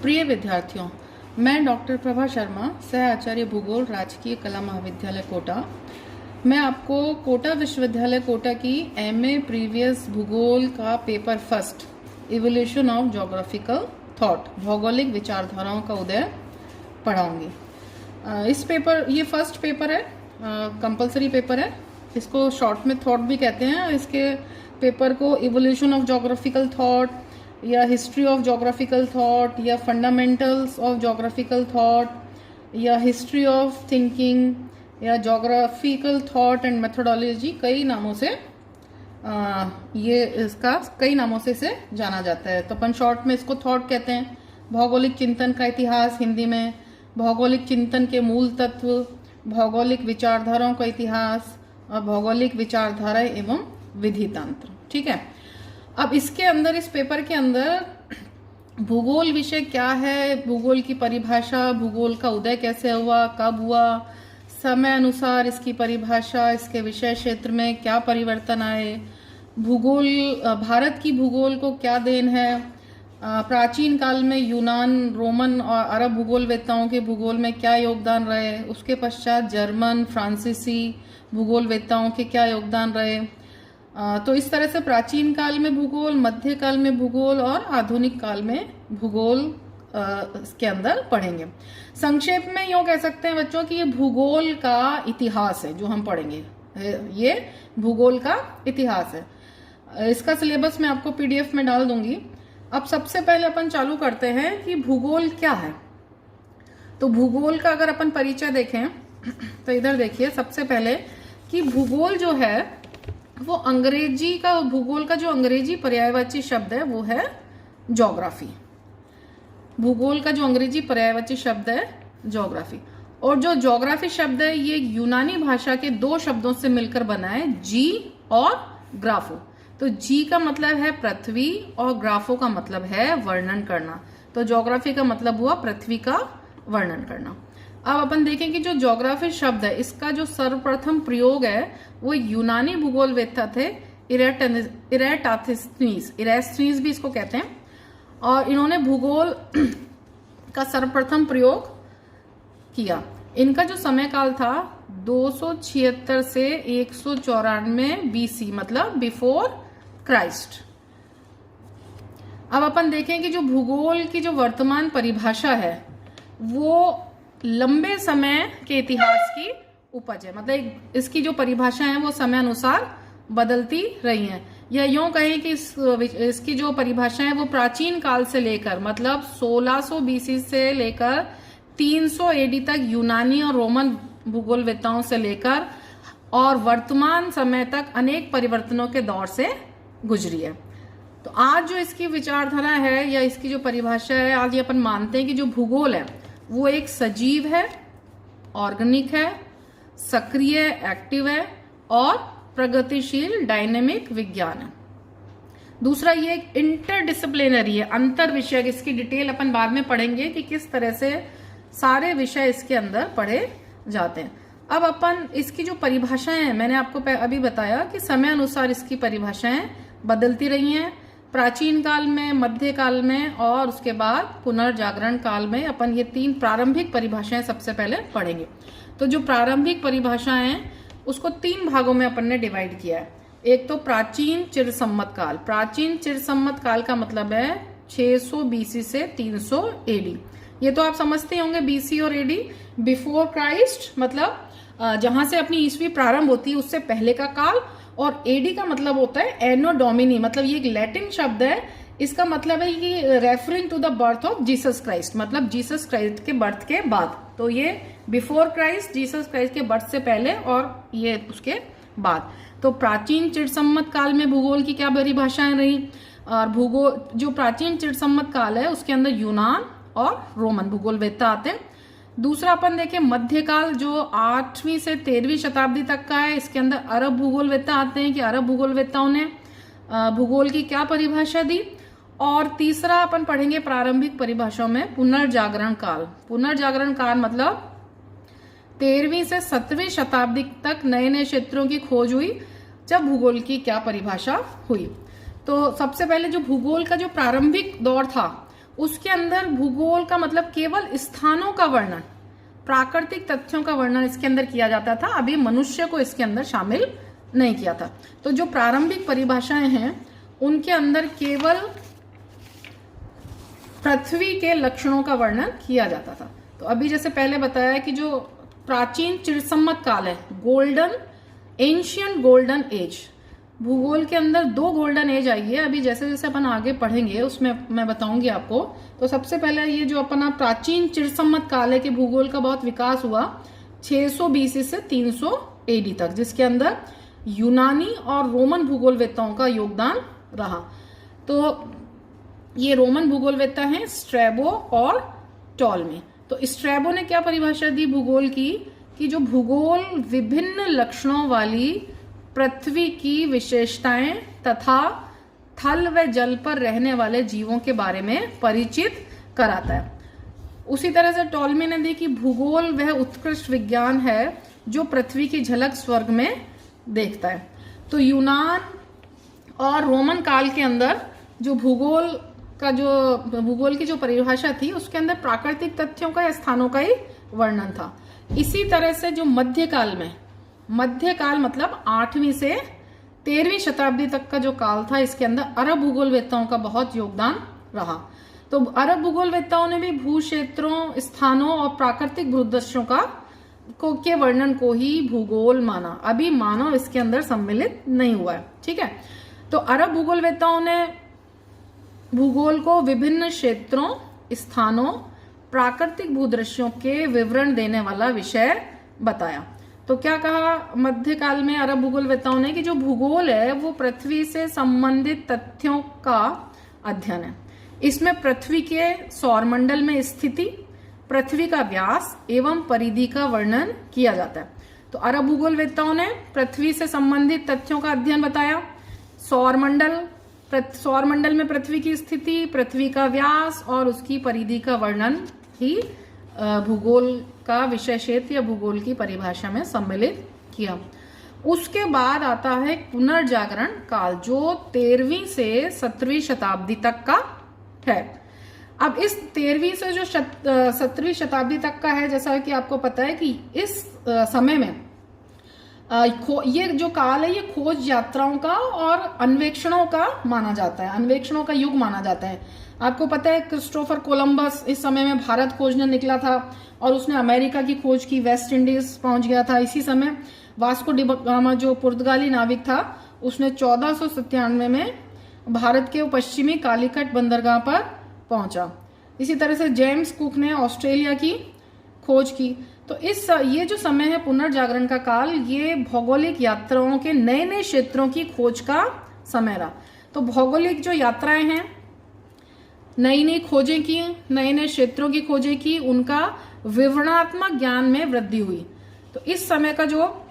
प्रिय विद्यार्थियों, मैं डॉक्टर प्रभा शर्मा, सह आचार्य भूगोल, राजकीय कला महाविद्यालय कोटा। मैं आपको कोटा विश्वविद्यालय कोटा की एमए प्रीवियस भूगोल का paper first evolution of geographical thought, भौगोलिक विचारधाराओं का उदय पढ़ाऊंगी। इस पेपर ये फर्स्ट पेपर है, कंपलसरी पेपर है। इसको शॉर्ट में थॉट भी कहते हैं। इसके पेपर को इवोल्यूशन ऑफ ज्योग्राफिकल थॉट या हिस्ट्री ऑफ ज्योग्राफिकल थॉट या फंडामेंटल्स ऑफ ज्योग्राफिकल थॉट या हिस्ट्री ऑफ थिंकिंग या ज्योग्राफिकल थॉट एंड मेथोडोलॉजी, कई नामों से ये इसका कई नामों से इसे जाना जाता है। तो अपन शॉर्ट में इसको थॉट कहते हैं। भौगोलिक चिंतन का इतिहास हिंदी में, भौगोलिक चिंतन के मूल तत्व, भौगोलिक विचारधाराओं का इतिहास और भौगोलिक विचारधारा एवं विधि तंत्र। ठीक है। अब इसके अंदर, इस पेपर के अंदर भूगोल विषय क्या है, भूगोल की परिभाषा, भूगोल का उदय कैसे हुआ, कब हुआ, समय अनुसार इसकी परिभाषा, इसके विषय क्षेत्र में क्या परिवर्तन आए, भूगोल, भारत की भूगोल को क्या देन है, प्राचीन काल में यूनान, रोमन और अरब भूगोलवेत्ताओं के भूगोल में क्या योगदान रहे, उसके पश्चात जर्मन, फ्रांसीसी भूगोलवेत्ताओं के क्या योगदान रहे। तो इस तरह से प्राचीन काल में भूगोल, मध्य काल में भूगोल और आधुनिक काल में भूगोल इसके अंदर पढ़ेंगे। संक्षेप में यूं कह सकते हैं बच्चों कि ये भूगोल का इतिहास है जो हम पढ़ेंगे। ये भूगोल का इतिहास है। इसका सिलेबस मैं आपको पीडीएफ में डाल दूंगी। अब सबसे पहले अपन चालू करते हैं कि भूगोल क्या है। तो भूगोल का अगर अपन परिचय देखें तो इधर देखिए, सबसे पहले कि भूगोल जो है वो अंग्रेजी का, भूगोल का जो अंग्रेजी पर्यायवाची शब्द है वो है ज्योग्राफी। भूगोल का जो अंग्रेजी पर्यायवाची शब्द है ज्योग्राफी, और जो ज्योग्राफी शब्द है ये यूनानी भाषा के दो शब्दों से मिलकर बना है, जी और ग्राफो। तो जी का मतलब है पृथ्वी और ग्राफो का मतलब है वर्णन करना। तो ज्योग्राफी का मतलब हुआ पृथ्वी का वर्णन करना। अब अपन देखें कि जो ज्योग्राफी शब्द है इसका जो सर्वप्रथम प्रयोग है वो यूनानी भूगोलवेत्ता थे इरेस्टनीज भी इसको कहते हैं, और इन्होंने भूगोल का सर्वप्रथम प्रयोग किया। इनका जो समय काल था 276 से 194 बीसी, मतलब बिफोर क्राइस्ट। अब अपन देखें कि जो भूगोल की जो वर्तमान परिभाषा है वो लंबे समय के इतिहास की उपज है। मतलब इसकी जो परिभाषा है वो समय अनुसार बदलती रही हैं। या यूं कहें कि इसकी जो परिभाषा है वो प्राचीन काल से लेकर, मतलब 1600 बीसी से लेकर 300 एडी तक यूनानी और रोमन भूगोलवेत्ताओं से लेकर और वर्तमान समय तक अनेक परिवर्तनों के दौर से गुजरी है। तो आज जो इसकी विचारधारा है या इसकी जो परिभाषा है, आज ये अपन मानते हैं कि जो भूगोल है वो एक सजीव है, ऑर्गेनिक है, सक्रिय एक्टिव है और प्रगतिशील डायनेमिक विज्ञान है। दूसरा, ये एक इंटरडिसिप्लिनरी है, अंतर विषय। इसकी डिटेल अपन बाद में पढ़ेंगे कि किस तरह से सारे विषय इसके अंदर पढ़े जाते हैं। अब अपन इसकी जो परिभाषाएं हैं, मैंने आपको अभी बताया कि समय अनुसार इसकी परिभाषाएं बदलती रही हैं। प्राचीन काल में, मध्य काल में और उसके बाद पुनर्जागरण काल में अपन ये तीन प्रारंभिक परिभाषाएं सबसे पहले पढ़ेंगे। तो जो प्रारंभिक परिभाषाएं हैं उसको तीन भागों में अपन ने डिवाइड किया है। एक तो प्राचीन चिरसम्मत काल। प्राचीन चिरसम्मत काल का मतलब है 600 बीसी से 300 एडी। ये तो आप समझते होंगे, बीसी और एडी बिफोर क्राइस्ट, मतलब जहां से अपनी ईस्वी प्रारंभ होती है उससे पहले का काल। और एडी का मतलब होता है एनो डोमिनी, मतलब ये एक लैटिन शब्द है। इसका मतलब है कि referring to the birth of Jesus Christ, मतलब जीसस क्राइस्ट के बर्थ के बाद। तो ये बिफोर क्राइस्ट, जीसस क्राइस्ट के बर्थ से पहले, और ये उसके बाद। तो प्राचीन चिरसम्मत काल में भूगोल की क्या परिभाषाएं रही। और भूगोल, जो प्राचीन चिरसम्मत काल है उसके अंदर यूनान और रोमन भूगोलवेत्ता आते हैं। दूसरा अपन देखें मध्यकाल, जो 8वीं से 13वीं शताब्दी तक का है। इसके अंदर अरब भूगोलवेत्ता आते हैं कि अरब भूगोलवेत्ताओं ने भूगोल की क्या परिभाषा दी। और तीसरा अपन पढ़ेंगे प्रारंभिक परिभाषाओं में पुनर्जागरण काल। पुनर्जागरण काल मतलब 13वीं से 7वीं शताब्दी तक नए नए क्षेत्रों की खोज हुई, जब भूगोल की क्या परिभाषा हुई। तो सबसे पहले जो भूगोल का जो प्रारंभिक दौर था उसके अंदर भूगोल का मतलब केवल स्थानों का वर्णन, प्राकृतिक तथ्यों का वर्णन इसके अंदर किया जाता था, अभी मनुष्य को इसके अंदर शामिल नहीं किया था। तो जो प्रारंभिक परिभाषाएं हैं उनके अंदर केवल पृथ्वी के लक्षणों का वर्णन किया जाता था। तो अभी जैसे पहले बताया कि जो प्राचीन चिरसम्मत काल है, गोल्डन एंशियंट गोल्डन एज, भूगोल के अंदर 2 गोल्डन एज आई है। अभी जैसे जैसे अपन आगे पढ़ेंगे उसमें मैं बताऊंगी आपको। तो सबसे पहले ये जो अपना प्राचीन चिरसम्मत काल है कि भूगोल का बहुत विकास हुआ 600 बीसी से 300 एडी तक, जिसके अंदर यूनानी और रोमन भूगोलवेत्ताओं का योगदान रहा। तो ये रोमन भूगोलवेत्ता हैं स्ट्रैबो और टॉलमी। तो स्ट्रैबो ने क्या परिभाषा दी भूगोल की कि जो भूगोल विभिन्न लक्षणों वाली पृथ्वी की विशेषताएं तथा थल व जल पर रहने वाले जीवों के बारे में परिचित कराता है। उसी तरह से टॉलमी ने दी कि भूगोल वह उत्कृष्ट विज्ञान है जो पृथ्वी की झलक स्वर्ग में देखता है। तो यूनान और रोमन काल के अंदर जो भूगोल की जो परिभाषा थी उसके अंदर प्राकृतिक तथ्यों का या स्थानों का ही वर्णन था। इसी तरह से जो मध्यकाल मतलब 8वीं से 13वीं शताब्दी तक का जो काल था, इसके अंदर अरब भूगोलवेत्ताओं का बहुत योगदान रहा। तो अरब भूगोलवेत्ताओं ने भी भू क्षेत्रों, स्थानों और प्राकृतिक भूदृश्यों के वर्णन को ही भूगोल माना। अभी मानव इसके अंदर सम्मिलित नहीं हुआ है, ठीक है। तो अरब भूगोलवेत्ताओं ने भूगोल को विभिन्न क्षेत्रों, स्थानों, प्राकृतिक भूदृश्यों के विवरण देने वाला विषय बताया। तो क्या कहा मध्यकाल में अरब भूगोलवेत्ताओं ने कि जो भूगोल है वो पृथ्वी से संबंधित तथ्यों का अध्ययन है। इसमें पृथ्वी के सौरमंडल में स्थिति, पृथ्वी का व्यास एवं परिधि का वर्णन किया जाता है। तो अरब भूगोलवेत्ताओं ने पृथ्वी से संबंधित तथ्यों का अध्ययन बताया। सौरमंडल में पृथ्वी की स्थिति, पृथ्वी का व्यास और उसकी परिधि का वर्णन ही भूगोल का विषय क्षेत्र या भूगोल की परिभाषा में सम्मिलित किया। उसके बाद आता है पुनर्जागरण काल, जो 13वीं से 17वीं शताब्दी तक का है। अब इस 13वीं से जो 17वीं शताब्दी तक का है, जैसा कि आपको पता है कि इस समय में ये जो काल है ये खोज यात्राओं का और अन्वेषणों का माना जाता है, अन्वेषणों का युग माना जाता है। आपको पता है क्रिस्टोफर कोलंबस इस समय में भारत खोजने निकला था और उसने अमेरिका की खोज की, वेस्ट इंडीज पहुंच गया था। इसी समय वास्को डी गामा जो पुर्तगाली नाविक था उसने 1497 में भारत के पश्चिमी कालीकट बंदरगाह पर पहुंचा। इसी तरह से जेम्स कुक ने ऑस्ट्रेलिया की खोज की। तो ये जो समय है पुनर्जागरण का काल, ये भौगोलिक यात्राओं के नए नए क्षेत्रों की खोज का समय रहा। तो भौगोलिक जो यात्राएं हैं, नई नई खोजें की, नए नए क्षेत्रों की खोजें की, उनका विवरणात्मक ज्ञान में वृद्धि हुई। तो इस समय का जो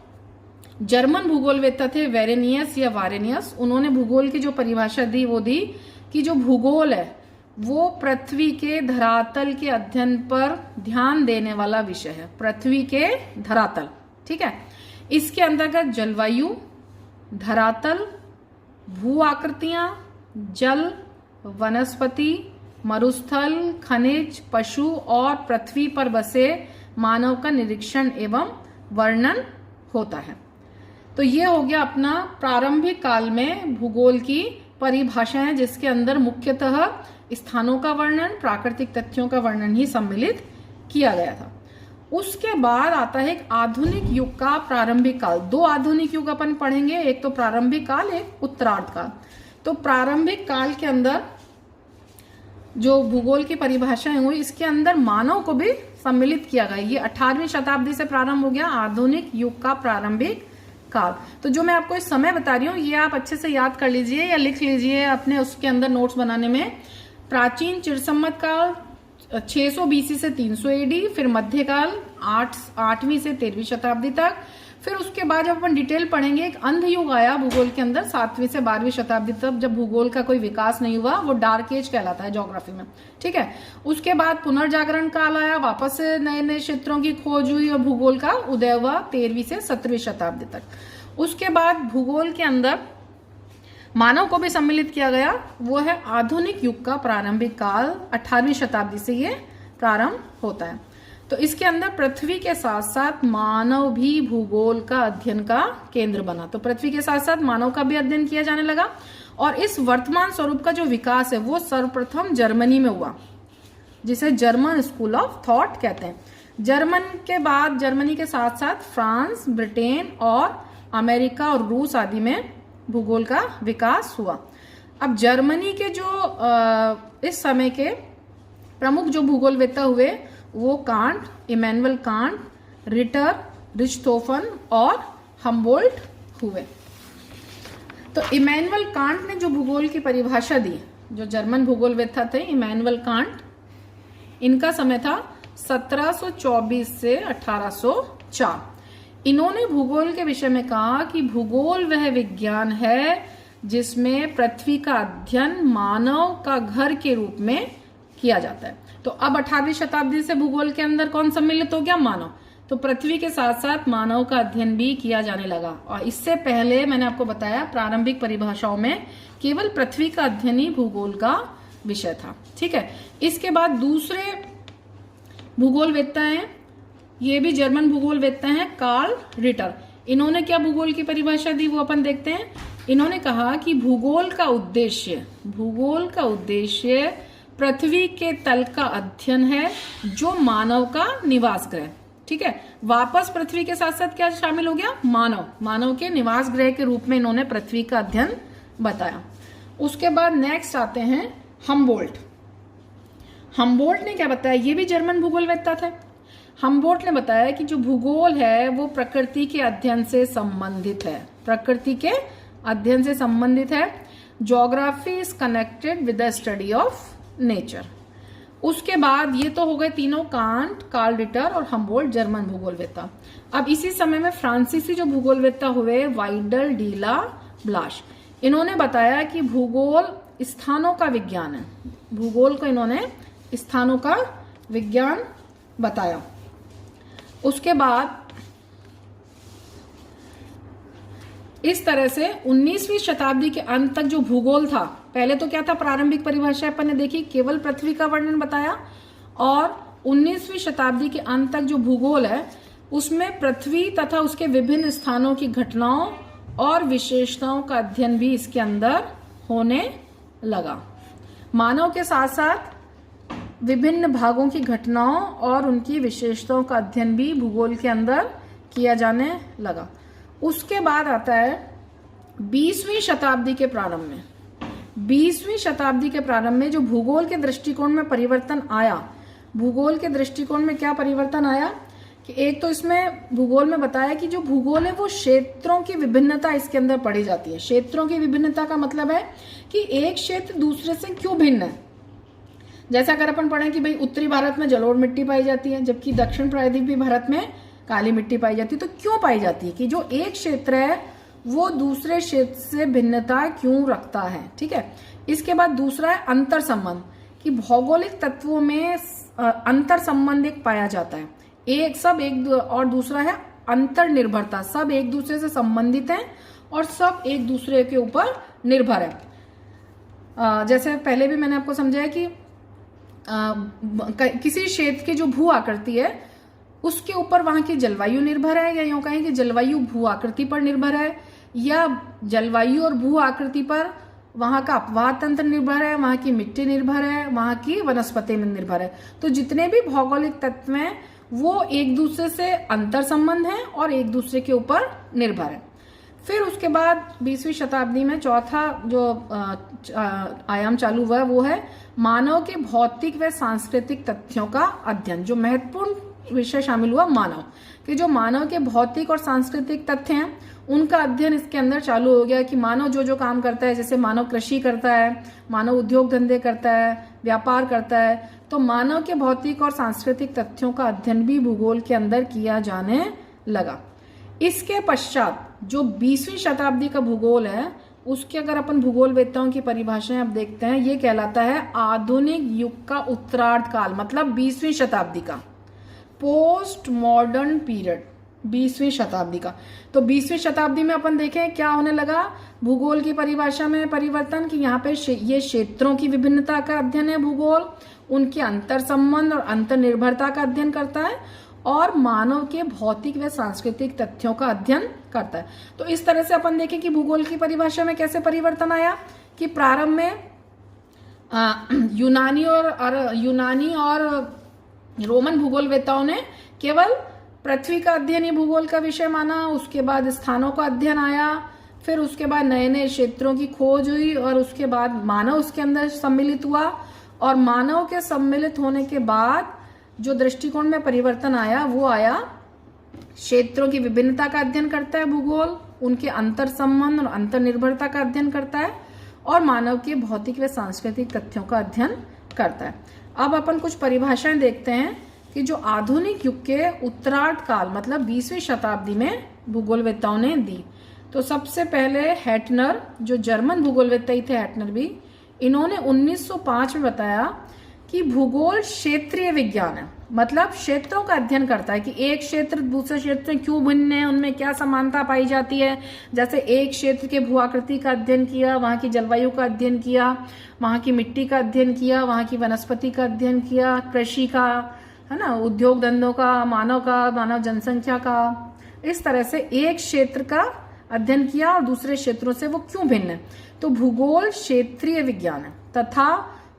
जर्मन भूगोलवेत्ता थे वारेनियस, उन्होंने भूगोल की जो परिभाषा दी वो दी कि जो भूगोल है वो पृथ्वी के धरातल के अध्ययन पर ध्यान देने वाला विषय है। पृथ्वी के धरातल, ठीक है। इसके अंतर्गत जलवायु, धरातल, भू आकृतियां, जल, वनस्पति, मरुस्थल, खनिज, पशु और पृथ्वी पर बसे मानव का निरीक्षण एवं वर्णन होता है। तो ये हो गया अपना प्रारंभिक काल में भूगोल की परिभाषाएं, जिसके अंदर मुख्यतः स्थानों का वर्णन, प्राकृतिक तथ्यों का वर्णन ही सम्मिलित किया गया था। उसके बाद आता है एक आधुनिक युग का प्रारंभिक काल। 2 आधुनिक युग अपन पढ़ेंगे, एक तो प्रारंभिक काल, एक उत्तरार्ध काल। तो प्रारंभिक काल के अंदर जो भूगोल की परिभाषाएं हुई, इसके अंदर मानव को भी सम्मिलित किया गया। ये 18वीं शताब्दी से प्रारंभ हो गया आधुनिक युग का प्रारंभिक काल। तो जो मैं आपको इस समय बता रही हूँ ये आप अच्छे से याद कर लीजिए या लिख लीजिए अपने उसके अंदर नोट्स बनाने में। प्राचीन चिरसम्मत काल 600 बीसी से 300 एडी, फिर मध्यकाल 8वीं से 13वीं शताब्दी तक, फिर उसके बाद जब अपन डिटेल पढ़ेंगे एक अंध युग आया भूगोल के अंदर 7वीं से 12वीं शताब्दी तक, जब भूगोल का कोई विकास नहीं हुआ, वो डार्क एज कहलाता है ज्योग्राफी में, ठीक है। उसके बाद पुनर्जागरण काल आया, वापस से नए नए क्षेत्रों की खोज हुई और भूगोल का उदय हुआ 13वीं से 17वीं शताब्दी तक। उसके बाद भूगोल के अंदर मानव को भी सम्मिलित किया गया, वो है आधुनिक युग का प्रारंभिक काल, 18वीं शताब्दी से ये प्रारंभ होता है। तो इसके अंदर पृथ्वी के साथ साथ मानव भी भूगोल का अध्ययन का केंद्र बना। तो पृथ्वी के साथ साथ मानव का भी अध्ययन किया जाने लगा और इस वर्तमान स्वरूप का जो विकास है वो सर्वप्रथम जर्मनी में हुआ, जिसे जर्मन स्कूल ऑफ थॉट कहते हैं। जर्मनी के साथ साथ फ्रांस, ब्रिटेन और अमेरिका और रूस आदि में भूगोल का विकास हुआ। अब जर्मनी के जो इस समय के प्रमुख जो भूगोलवेत्ता हुए वो कांट, इमैनुअल कांट, रिटर, रिच्टहोफन और हम्बोल्ट हुए। तो इमैनुअल कांट ने जो भूगोल की परिभाषा दी, जो जर्मन भूगोलवेत्ता थे इमैनुअल कांट, इनका समय था 1724 से 1804। इन्होंने भूगोल के विषय में कहा कि भूगोल वह विज्ञान है जिसमें पृथ्वी का अध्ययन मानव का घर के रूप में किया जाता है। तो अब 18वीं शताब्दी से भूगोल के अंदर कौन सम्मिलित हो गया? मानव। तो पृथ्वी के साथ साथ मानव का अध्ययन भी किया जाने लगा। और इससे पहले मैंने आपको बताया प्रारंभिक परिभाषाओं में केवल पृथ्वी का अध्ययन ही भूगोल का विषय था। ठीक है। इसके बाद दूसरे भूगोलवेत्ता हैं, ये भी जर्मन भूगोलवेत्ता हैं, कार्ल रिटर। इन्होंने क्या भूगोल की परिभाषा दी वो अपन देखते हैं। इन्होंने कहा कि भूगोल का उद्देश्य पृथ्वी के तल का अध्ययन है जो मानव का निवास ग्रह। ठीक है। वापस पृथ्वी के साथ साथ क्या शामिल हो गया? मानव के निवास ग्रह के रूप में इन्होंने पृथ्वी का अध्ययन बताया। उसके बाद नेक्स्ट आते हैं हम्बोल्ट। हम्बोल्ट ने क्या बताया? ये भी जर्मन भूगोलवेत्ता थे। हम्बोल्ट ने बताया कि जो भूगोल है वो प्रकृति के अध्ययन से संबंधित है। Geography is connected with the study of nature. उसके बाद ये तो हो गए तीनों, कांट, कार्ल रिटर और हम्बोल्ट, जर्मन भूगोलवेत्ता। अब इसी समय में फ्रांसीसी जो भूगोलवेत्ता हुए वाइडल डी ला ब्लाश, इन्होंने बताया कि भूगोल स्थानों का विज्ञान है। भूगोल को इन्होंने स्थानों का विज्ञान बताया। उसके बाद इस तरह से 19वीं शताब्दी के अंत तक जो भूगोल था, पहले तो क्या था? प्रारंभिक परिभाषा अपन ने देखी, केवल पृथ्वी का वर्णन बताया। और 19वीं शताब्दी के अंत तक जो भूगोल है उसमें पृथ्वी तथा उसके विभिन्न स्थानों की घटनाओं और विशेषताओं का अध्ययन भी इसके अंदर होने लगा। मानव के साथ साथ विभिन्न भागों की घटनाओं और उनकी विशेषताओं का अध्ययन भी भूगोल के अंदर किया जाने लगा। उसके बाद आता है 20वीं शताब्दी के प्रारंभ में। 20वीं शताब्दी के प्रारंभ में जो भूगोल के दृष्टिकोण में परिवर्तन आया, भूगोल के दृष्टिकोण में क्या परिवर्तन आया कि एक तो इसमें भूगोल में बताया कि जो भूगोल है वो क्षेत्रों की विभिन्नता इसके अंदर पढ़ी जाती है। क्षेत्रों की विभिन्नता का मतलब है कि एक क्षेत्र दूसरे से क्यों भिन्न है। जैसे अगर अपन पढ़ें कि भाई उत्तरी भारत में जलोढ़ मिट्टी पाई जाती है जबकि दक्षिण प्रायद्वीपीय भारत में काली मिट्टी पाई जाती है, तो क्यों पाई जाती है? कि जो एक क्षेत्र है वो दूसरे क्षेत्र से भिन्नता क्यों रखता है। ठीक है। इसके बाद दूसरा है अंतर संबंध, कि भौगोलिक तत्वों में अंतर संबंध एक पाया जाता है। और दूसरा है अंतर निर्भरता, सब एक दूसरे से संबंधित हैं और सब एक दूसरे के ऊपर निर्भर है। जैसे पहले भी मैंने आपको समझाया कि किसी क्षेत्र की जो भू आकृति है उसके ऊपर वहां की जलवायु निर्भर है, या यूं कहें कि जलवायु भू आकृति पर निर्भर है, या जलवायु और भू आकृति पर वहां का अपवाह तंत्र निर्भर है, वहां की मिट्टी निर्भर है, वहां की वनस्पति में निर्भर है। तो जितने भी भौगोलिक तत्व हैं वो एक दूसरे से अंतर संबंध है और एक दूसरे के ऊपर निर्भर है। फिर उसके बाद 20वीं शताब्दी में चौथा जो आयाम चालू हुआ वो है मानव के भौतिक व सांस्कृतिक तथ्यों का अध्ययन। जो महत्वपूर्ण विषय शामिल हुआ मानव कि जो मानव के भौतिक और सांस्कृतिक तथ्य हैं उनका अध्ययन इसके अंदर चालू हो गया। कि मानव जो जो काम करता है, जैसे मानव कृषि करता है, मानव उद्योग धंधे करता है, व्यापार करता है, तो मानव के भौतिक और सांस्कृतिक तथ्यों का अध्ययन भी भूगोल के अंदर किया जाने लगा। इसके पश्चात जो 20वीं शताब्दी का भूगोल है उसके अगर अपन भूगोलवेत्ताओं की परिभाषाएं अब देखते हैं, ये कहलाता है आधुनिक युग का उत्तरार्ध काल, मतलब 20वीं शताब्दी का पोस्ट मॉडर्न पीरियड। 20वीं शताब्दी का। तो 20वीं शताब्दी में अपन देखें क्या होने लगा, भूगोल की परिभाषा में परिवर्तन कि यहाँ पे ये क्षेत्रों की विभिन्नता का अध्ययन है भूगोल, उनके अंतर संबंध और अंतर निर्भरता का अध्ययन करता है और मानव के भौतिक व सांस्कृतिक तथ्यों का अध्ययन करता है। तो इस तरह से अपन देखें कि भूगोल की परिभाषा में कैसे परिवर्तन आया कि प्रारंभ में यूनानी और रोमन भूगोलवेताओं ने केवल पृथ्वी का अध्ययन ही भूगोल का विषय माना। उसके बाद स्थानों का अध्ययन आया, फिर उसके बाद नए नए क्षेत्रों की खोज हुई और उसके बाद मानव उसके अंदर सम्मिलित हुआ। और मानव के सम्मिलित होने के बाद जो दृष्टिकोण में परिवर्तन आया वो आया क्षेत्रों की विभिन्नता का अध्ययन करता है भूगोल, उनके अंतर संबंध और अंतर निर्भरता का अध्ययन करता है और मानव के भौतिक व सांस्कृतिक तथ्यों का अध्ययन करता है। अब अपन कुछ परिभाषाएं देखते हैं कि जो आधुनिक युग के उत्तरार्ध काल मतलब 20वीं शताब्दी में भूगोलवेताओं ने दी। तो सबसे पहले हैटनर, जो जर्मन भूगोलवेत्ता ही थे हैटनर भी, इन्होंने 1905 में बताया कि भूगोल क्षेत्रीय विज्ञान है, मतलब क्षेत्रों का अध्ययन करता है कि एक क्षेत्र दूसरे क्षेत्र से क्यों भिन्न है, उनमें क्या समानता पाई जाती है। जैसे एक क्षेत्र के भूआकृति का अध्ययन किया, वहां की जलवायु का अध्ययन किया, वहां की मिट्टी का अध्ययन किया, वहां की वनस्पति का अध्ययन किया, कृषि का, है ना, उद्योग धंधों का, मानव जनसंख्या का। इस तरह से एक क्षेत्र का अध्ययन किया और दूसरे क्षेत्रों से वो क्यों भिन्न है। तो भूगोल क्षेत्रीय विज्ञान है तथा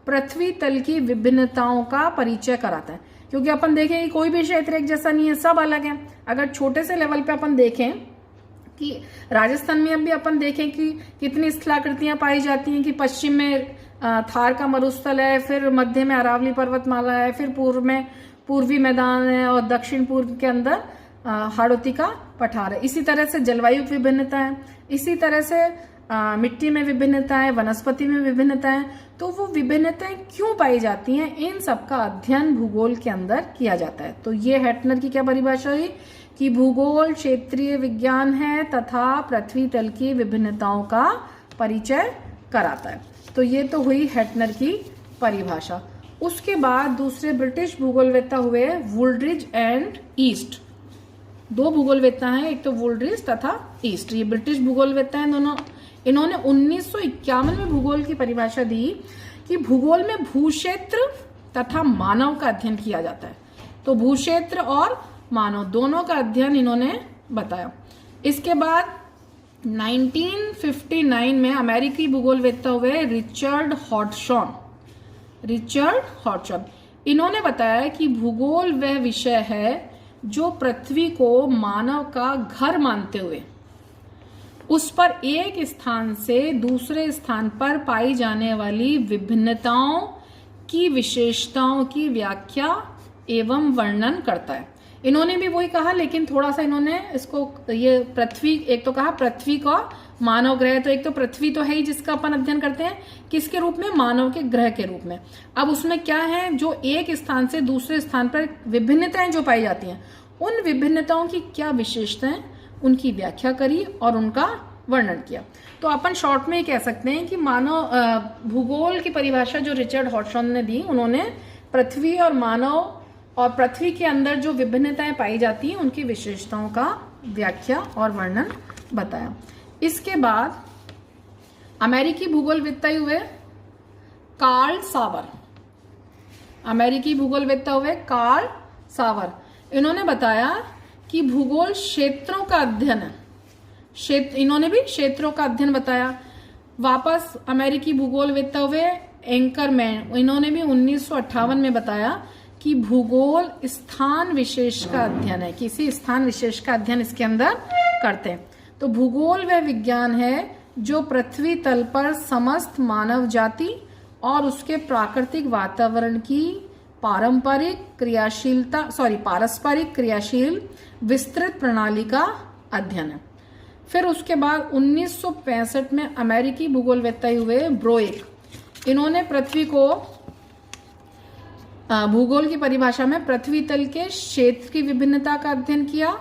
पृथ्वी तल की विभिन्नताओं का परिचय कराता है, क्योंकि अपन देखें कि कोई भी क्षेत्र एक जैसा नहीं है, सब अलग है। अगर छोटे से लेवल पे अपन देखें कि राजस्थान में अब भी अपन देखें कि कितनी स्थलाकृतियां पाई जाती हैं कि पश्चिम में थार का मरुस्थल है, फिर मध्य में अरावली पर्वतमाला है, फिर पूर्व में पूर्वी मैदान है और दक्षिण पूर्व के अंदर हाड़ौती का पठार है। इसी तरह से जलवायु की विभिन्नता है, इसी तरह से मिट्टी में विभिन्नता है, वनस्पति में विभिन्नता है। तो वो विभिन्नताएं क्यों पाई जाती हैं, इन सब का अध्ययन भूगोल के अंदर किया जाता है। तो ये हैटनर की क्या परिभाषा हुई कि भूगोल क्षेत्रीय विज्ञान है तथा पृथ्वी तल की विभिन्नताओं का परिचय कराता है। तो ये तो हुई हैटनर की परिभाषा। उसके बाद दूसरे ब्रिटिश भूगोलवेत्ता हुए वुलड्रिज एंड ईस्ट। दो भूगोलवेत्ता हैं, एक तो वुलड्रिज तथा ईस्ट, ये ब्रिटिश भूगोलवेत्ता हैं दोनों। इन्होंने 1951 में भूगोल की परिभाषा दी कि भूगोल में भूक्षेत्र तथा मानव का अध्ययन किया जाता है। तो भूक्षेत्र और मानव दोनों का अध्ययन इन्होंने बताया। इसके बाद 1959 में अमेरिकी भूगोलवेत्ता हुए रिचर्ड हॉटसन। इन्होंने बताया कि भूगोल वह विषय है जो पृथ्वी को मानव का घर मानते हुए उस पर एक स्थान से दूसरे स्थान पर पाई जाने वाली विभिन्नताओं की विशेषताओं की व्याख्या एवं वर्णन करता है। इन्होंने भी वही कहा, लेकिन थोड़ा सा इन्होंने इसको ये पृथ्वी, एक तो कहा पृथ्वी का मानव ग्रह, तो एक तो पृथ्वी तो है ही जिसका अपन अध्ययन करते हैं, किसके रूप में, मानव के ग्रह के रूप में। अब उसमें क्या है, जो एक स्थान से दूसरे स्थान पर विभिन्नताएं जो पाई जाती हैं, उन विभिन्नताओं की क्या विशेषताएं, उनकी व्याख्या करी और उनका वर्णन किया। तो अपन शॉर्ट में ही कह सकते हैं कि मानव भूगोल की परिभाषा जो रिचर्ड हॉटसन ने दी, उन्होंने पृथ्वी और मानव और पृथ्वी के अंदर जो विभिन्नताएं पाई जाती हैं उनकी विशेषताओं का व्याख्या और वर्णन बताया। इसके बाद अमेरिकी भूगोलवेत्ता हुए कार्ल सावर। अमेरिकी भूगोलवेत्ता हुए कार्ल सावर। इन्होंने बताया कि भूगोल क्षेत्रों का अध्ययन है। इन्होंने भी क्षेत्रों का अध्ययन बताया। वापस अमेरिकी भूगोलवेत्ता हुए एंकरमैन। इन्होंने भी 1958 में बताया कि भूगोल स्थान विशेष का अध्ययन है, किसी स्थान विशेष का अध्ययन इसके अंदर करते हैं। तो भूगोल वह विज्ञान है जो पृथ्वी तल पर समस्त मानव जाति और उसके प्राकृतिक वातावरण की पारस्परिक क्रियाशील विस्तृत प्रणाली का अध्ययन है। फिर उसके बाद 1965 में अमेरिकी भूगोलवेत्ता हुए ब्रोएक। इन्होंने पृथ्वी को भूगोल की परिभाषा में पृथ्वी तल के क्षेत्र की विभिन्नता का अध्ययन किया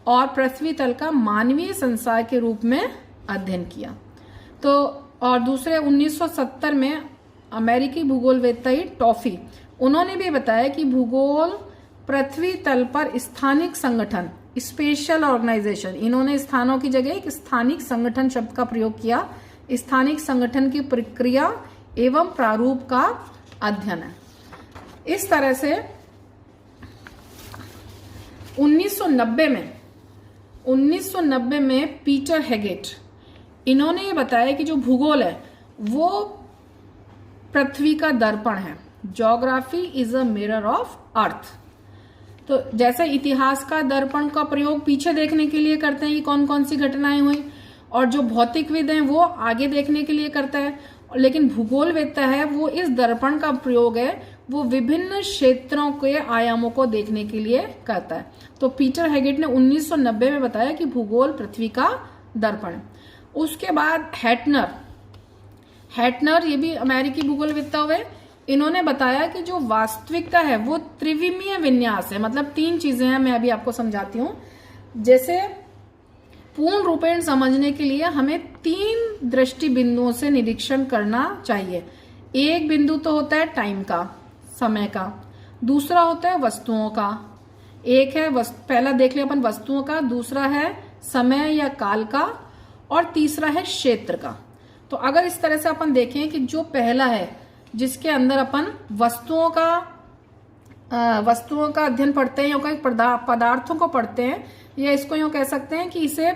और पृथ्वी तल का मानवीय संसार के रूप में अध्ययन किया। तो और दूसरे 1970 में अमेरिकी भूगोलवेत्ता टॉफी, उन्होंने भी बताया कि भूगोल पृथ्वी तल पर स्थानिक संगठन स्पेशल ऑर्गेनाइजेशन, इन्होंने स्थानों की जगह एक स्थानिक संगठन शब्द का प्रयोग किया। स्थानिक संगठन की प्रक्रिया एवं प्रारूप का अध्ययन है। इस तरह से 1990 में पीटर हेगेट, इन्होंने ये बताया कि जो भूगोल है वो पृथ्वी का दर्पण है। Geography is a mirror of earth. तो जैसे इतिहास का दर्पण का प्रयोग पीछे देखने के लिए करते हैं कि कौन कौन सी घटनाएं हुई, और जो भौतिकविद हैं वो आगे देखने के लिए करता है, लेकिन भूगोलवेत्ता है वो इस दर्पण का प्रयोग है वो विभिन्न क्षेत्रों के आयामों को देखने के लिए करता है। तो पीटर हेगेट ने 1990 में बताया कि भूगोल पृथ्वी का दर्पण है। उसके बाद हैटनर ये भी अमेरिकी भूगोलवेत्ता हुए, इन्होंने बताया कि जो वास्तविकता है वो त्रिविमीय विन्यास है। मतलब 3 चीजें हैं, मैं अभी आपको समझाती हूँ। जैसे पूर्ण रूपेण समझने के लिए हमें 3 दृष्टि बिंदुओं से निरीक्षण करना चाहिए। एक बिंदु तो होता है टाइम का, समय का, दूसरा होता है वस्तुओं का, एक है पहला देख लिया अपन वस्तुओं का, दूसरा है समय या काल का, और तीसरा है क्षेत्र का। तो अगर इस तरह से अपन देखें कि जो पहला है जिसके अंदर अपन वस्तुओं का अध्ययन पढ़ते हैं या कई पदार्थों को पढ़ते हैं, या इसको यूं कह सकते हैं कि इसे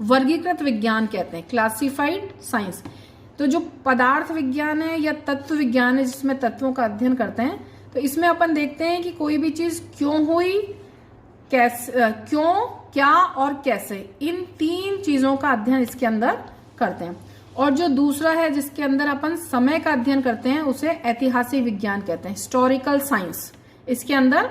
वर्गीकृत विज्ञान कहते हैं, क्लासिफाइड साइंस। तो जो पदार्थ विज्ञान है या तत्व विज्ञान है जिसमें तत्वों का अध्ययन करते हैं, तो इसमें अपन देखते हैं कि कोई भी चीज क्यों हुई, कैसे, क्यों, क्या और कैसे, इन 3 चीजों का अध्ययन इसके अंदर करते हैं। और जो दूसरा है जिसके अंदर अपन समय का अध्ययन करते हैं उसे ऐतिहासिक विज्ञान कहते हैं, हिस्टोरिकल साइंस। इसके अंदर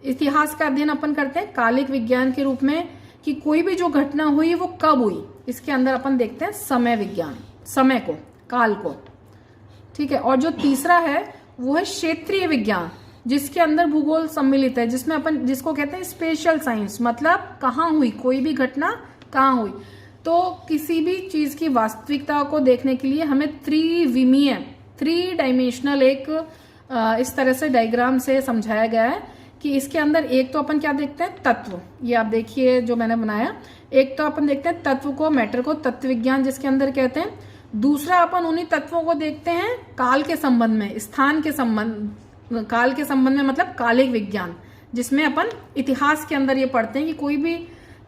इतिहास का अध्ययन अपन करते हैं कालिक विज्ञान के रूप में, कि कोई भी जो घटना हुई वो कब हुई। इसके अंदर अपन देखते हैं समय विज्ञान, समय को, काल को, ठीक है। और जो तीसरा है वो है क्षेत्रीय विज्ञान, जिसके अंदर भूगोल सम्मिलित है, जिसमें अपन जिसको कहते हैं स्पेशल साइंस, मतलब कहाँ हुई, कोई भी घटना कहाँ हुई। तो किसी भी चीज की वास्तविकता को देखने के लिए हमें त्रिविमीय, 3 डायमेंशनल एक इस तरह से डायग्राम से समझाया गया है कि इसके अंदर एक तो अपन क्या देखते हैं, तत्व। ये आप देखिए जो मैंने बनाया, एक तो अपन देखते हैं तत्व को, मैटर को, तत्व विज्ञान जिसके अंदर कहते हैं। दूसरा अपन उन्हीं तत्वों को देखते हैं काल के संबंध में, स्थान के संबंध, काल के संबंध में, मतलब कालिक विज्ञान, जिसमें अपन इतिहास के अंदर ये पढ़ते हैं कि कोई भी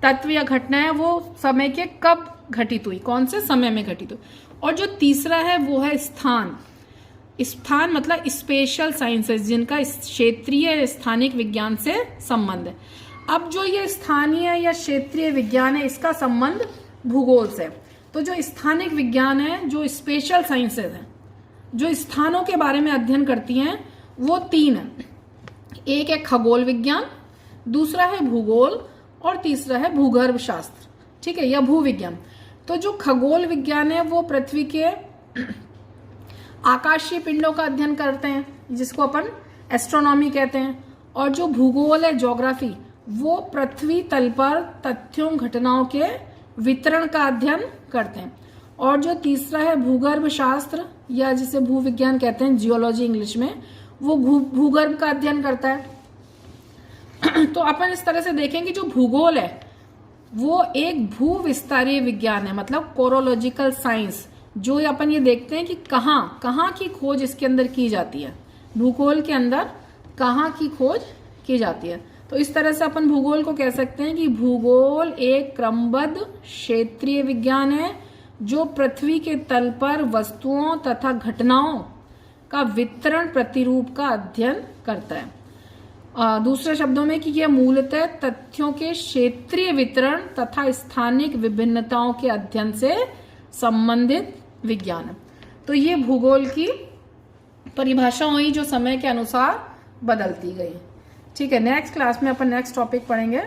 तत्व या घटना है वो समय के कब घटित हुई, कौन से समय में घटित हुई। और जो तीसरा है वो है स्थान मतलब स्पेशल साइंसेस, जिनका क्षेत्रीय स्थानिक विज्ञान से संबंध है। अब जो ये स्थानीय या क्षेत्रीय विज्ञान है इसका संबंध भूगोल से। तो जो स्थानिक विज्ञान है, जो स्पेशल साइंसेस हैं, जो स्थानों के बारे में अध्ययन करती हैं, वो 3 है। एक है खगोल विज्ञान, दूसरा है भूगोल, और तीसरा है भूगर्भ शास्त्र, ठीक है, या भूविज्ञान। तो जो खगोल विज्ञान है वो पृथ्वी के आकाशीय पिंडों का अध्ययन करते हैं, जिसको अपन एस्ट्रोनॉमी कहते हैं। और जो भूगोल है, ज्योग्राफी, वो पृथ्वी तल पर तथ्यों, घटनाओं के वितरण का अध्ययन करते हैं। और जो तीसरा है भूगर्भ शास्त्र, या जिसे भूविज्ञान कहते हैं, जियोलॉजी इंग्लिश में, वो भूगर्भ का अध्ययन करता है। तो अपन इस तरह से देखेंगे जो भूगोल है वो एक भू विस्तारीय विज्ञान है, मतलब कोरोलॉजिकल साइंस, जो अपन ये देखते हैं कि कहाँ की खोज इसके अंदर की जाती है, भूगोल के अंदर कहाँ की खोज की जाती है। तो इस तरह से अपन भूगोल को कह सकते हैं कि भूगोल एक क्रमबद्ध क्षेत्रीय विज्ञान है जो पृथ्वी के तल पर वस्तुओं तथा घटनाओं का वितरण प्रतिरूप का अध्ययन करता है। दूसरे शब्दों में कि यह मूलतः तथ्यों के क्षेत्रीय वितरण तथा स्थानिक विभिन्नताओं के अध्ययन से संबंधित विज्ञान है। तो ये भूगोल की परिभाषा हुई जो समय के अनुसार बदलती गई। ठीक है, नेक्स्ट क्लास में अपन नेक्स्ट टॉपिक पढ़ेंगे।